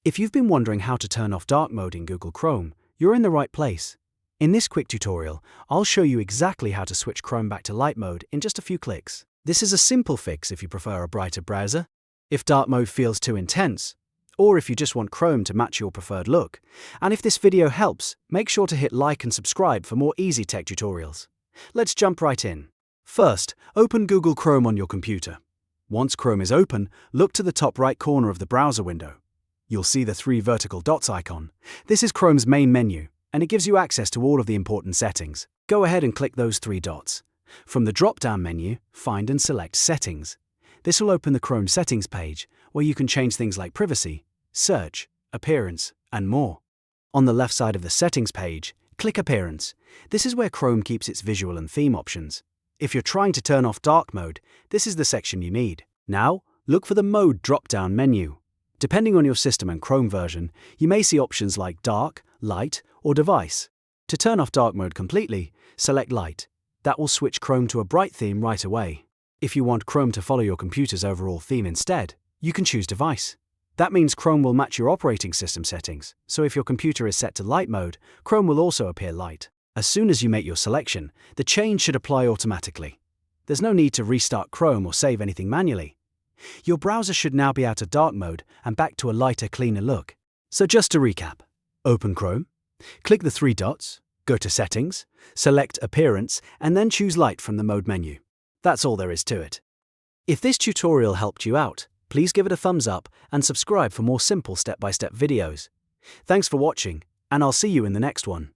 If you've been wondering how to turn off dark mode in Google Chrome, you're in the right place. In this quick tutorial, I'll show you exactly how to switch Chrome back to light mode in just a few clicks. This is a simple fix if you prefer a brighter browser, if dark mode feels too intense, or if you just want Chrome to match your preferred look. And if this video helps, make sure to hit like and subscribe for more easy tech tutorials. Let's jump right in. First, open Google Chrome on your computer. Once Chrome is open, look to the top right corner of the browser window. You'll see the 3 vertical dots icon. This is Chrome's main menu, and it gives you access to all of the important settings. Go ahead and click those 3 dots. From the drop-down menu, find and select Settings. This will open the Chrome settings page, where you can change things like privacy, search, appearance, and more. On the left side of the settings page, click Appearance. This is where Chrome keeps its visual and theme options. If you're trying to turn off dark mode, this is the section you need. Now, look for the Mode drop-down menu. Depending on your system and Chrome version, you may see options like Dark, Light, or Device. To turn off dark mode completely, select Light. That will switch Chrome to a bright theme right away. If you want Chrome to follow your computer's overall theme instead, you can choose Device. That means Chrome will match your operating system settings, so if your computer is set to light mode, Chrome will also appear light. As soon as you make your selection, the change should apply automatically. There's no need to restart Chrome or save anything manually. Your browser should now be out of dark mode and back to a lighter, cleaner look. So just to recap, open Chrome, click the 3 dots, go to Settings, select Appearance, and then choose Light from the Mode menu. That's all there is to it. If this tutorial helped you out, please give it a thumbs up and subscribe for more simple step-by-step videos. Thanks for watching, and I'll see you in the next one.